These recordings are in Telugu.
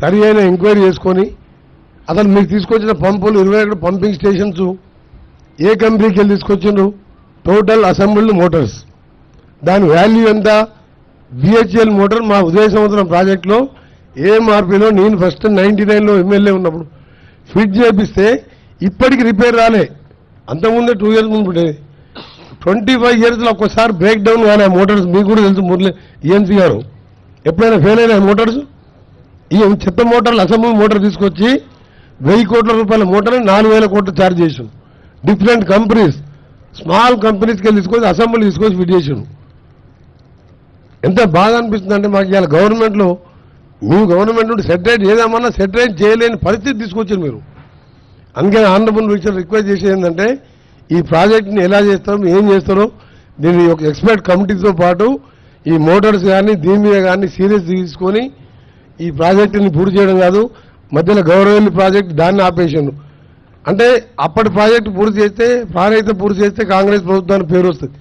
సరి అయిన ఎంక్వైరీ చేసుకొని అసలు మీరు తీసుకొచ్చిన పంపులు 21 పంపింగ్ స్టేషన్స్ ఏ కంపెనీకి వెళ్ళి తీసుకొచ్చిండ్రు, టోటల్ అసెంబ్ల్డ్ మోటార్స్, దాని వాల్యూ ఎంత? బిహెచ్ఎల్ మోటార్ మా ఉదయ సముద్రం ప్రాజెక్టులో ఏఎంఆర్పీలో నేను ఫస్ట్ 99లో ఎమ్మెల్యే ఉన్నప్పుడు ఫిట్ చేపిస్తే ఇప్పటికి రిపేర్ రాలే. అంతకుముందే 2 years ముందు ఉండేది. 25 yearsలో ఒక్కసారి బ్రేక్ డౌన్ కాలే మోటార్స్. మీకు కూడా తెలుసు మురళి ఈఎన్సీ గారు, ఎప్పుడైనా ఫెయిల్ అయినా మోటార్స్. ఈ చెత్త మోటార్లు అసెంబ్లీ మోటార్ తీసుకొచ్చి 1000 కోట్ల రూపాయల మోటార్ 4000 కోట్లు ఛార్జ్ చేసాం. డిఫరెంట్ కంపెనీస్, స్మాల్ కంపెనీస్కి వెళ్ళి తీసుకొచ్చి అసెంబ్లీ తీసుకొచ్చి ఫిట్ చేసాం. ఎంత బాధ అనిపిస్తుంది అంటే మాకు ఇవాళ గవర్నమెంట్లో మీ గవర్నమెంట్ నుండి సెటరేట్ చేద్దామన్నా సెటరేట్ చేయలేని పరిస్థితి తీసుకొచ్చారు మీరు. అందుకని ఆనరబుల్ మినిస్టర్ రిక్వెస్ట్ చేసేది ఏంటంటే ఈ ప్రాజెక్ట్ని ఎలా చేస్తారో ఏం చేస్తారో దీన్ని ఒక ఎక్స్పర్ట్ కమిటీతో పాటు ఈ మోటార్స్ కానీ దీని మీద కానీ సీరియస్ తీసుకొని ఈ ప్రాజెక్టుని పూర్తి చేయడం కాదు. మధ్యలో గౌరవల్లి ప్రాజెక్ట్ దాన్ని ఆపేసాను. అంటే అప్పటి ప్రాజెక్టు పూర్తి చేస్తే ప్రాణహిత పూర్తి చేస్తే కాంగ్రెస్ ప్రభుత్వానికి పేరు వస్తుంది,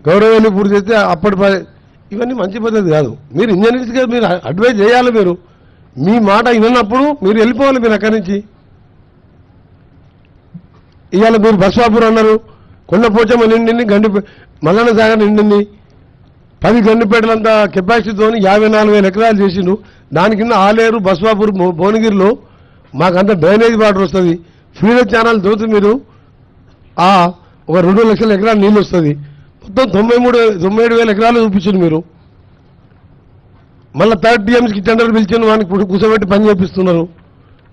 గౌరవల్లి పూర్తి చేస్తే అప్పటి ప్రాజెక్ట్. ఇవన్నీ మంచి పద్ధతి కాదు. మీరు ఇంజనీర్స్గా మీరు అడ్వైజ్ చేయాలి. మీరు మీ మాట విన్నప్పుడు మీరు వెళ్ళిపోవాలి మీరు అక్కడి నుంచి. ఇవాళ మీరు బస్వాపూర్ అన్నారు, కొండపోచమ్మ నిండింది, మల్లన్న సాగర్ నిండింది, 10 గండిపేటలంతా కెపాసిటీతో 54,000 ఎకరాలు చేసిండు. దాని కింద ఆలేరు బస్వాపూర్ భువనగిరిలో మాకంతా డ్రైనేజ్ వాటర్ వస్తుంది. ఫీడర్ ఛానల్ తోటి మీరు ఒక 2 లక్షల ఎకరాలు నీళ్ళు వస్తుంది. మొత్తం 97,000 ఎకరాలు చూపించింది మీరు. మళ్ళీ 3rd TMSకి టెండర్ పిలిచిండు, వానికి కూర్చోబెట్టి పని చేపిస్తున్నారు.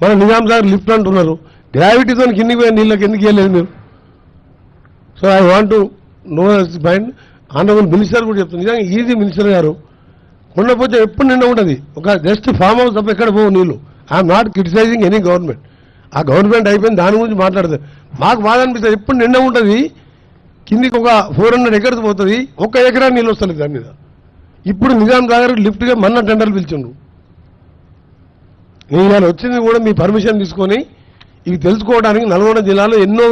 మన నిజాం సాగర్ లిఫ్ట్ అంటున్నారు. గ్రావిటీతో కిందికి పోయే నీళ్ళకి ఎందుకు వెళ్ళలేదు మీరు? So I want to know point. Honourable minister కూడా చెప్తుంది, నిజంగా ఈజీ మినిస్టర్ గారు. కొండపోతే ఎప్పుడు నిండా ఉంటుంది, ఒక జస్ట్ ఫామ్ హౌస్ తప్ప ఎక్కడ పోవు నీళ్ళు. I'm not criticising any government. ఆ గవర్నమెంట్ అయిపోయింది, దాని గురించి మాట్లాడుతుంది. మాకు బాధ అనిపిస్తుంది, ఎప్పుడు నిండా ఉంటుంది, కిందికి ఒక 400 acres పోతుంది, 1 ఎకరా నీళ్ళు వస్తుంది దాని మీద. ఇప్పుడు నిజాం సాగర్ లిఫ్ట్గా మొన్న టెండర్లు పిలిచిండు. నేను ఇవాళ వచ్చింది కూడా మీ పర్మిషన్ తీసుకొని ఇవి తెలుసుకోవడానికి. నల్గొండ జిల్లాలో ఎన్నో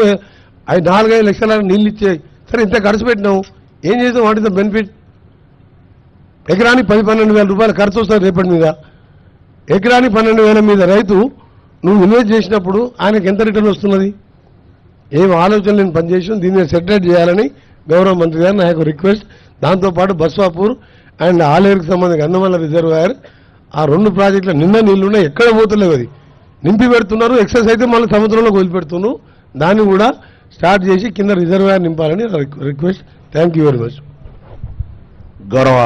4-5 లక్షల నీళ్ళు ఇచ్చాయి. సరే ఇంత ఖర్చు పెట్టినావు, ఏం చేసాం? What is the benefit? ఎకరానికి 10-12 వేల రూపాయలు ఖర్చు వస్తుంది రేపటి మీద. ఎకరానికి 12,000 మీద రైతు నువ్వు ఇన్వెస్ట్ చేసినప్పుడు ఆయనకు ఎంత రిటర్న్ వస్తున్నది? ఏం ఆలోచన నేను పనిచేసాం. దీన్ని సెటరేట్ చేయాలని గౌరవ మంత్రి గారు నా యొక్క రిక్వెస్ట్. దాంతోపాటు బస్వాపూర్ అండ్ ఆలేరుకు సంబంధించి గంధమల్ల రిజర్వాయర్, ఆ 2 ప్రాజెక్టుల నిన్న నీళ్లున్నాయి, ఎక్కడ పోతలేవు. అది నింపి పెడుతున్నారు, ఎక్సెస్ అయితే మళ్ళీ సముద్రంలోకి వదిలిపెడుతున్నారు. దాన్ని కూడా స్టార్ట్ చేసి కింద రిజర్వాయర్ నింపాలని request. Thank you very much. గౌరవ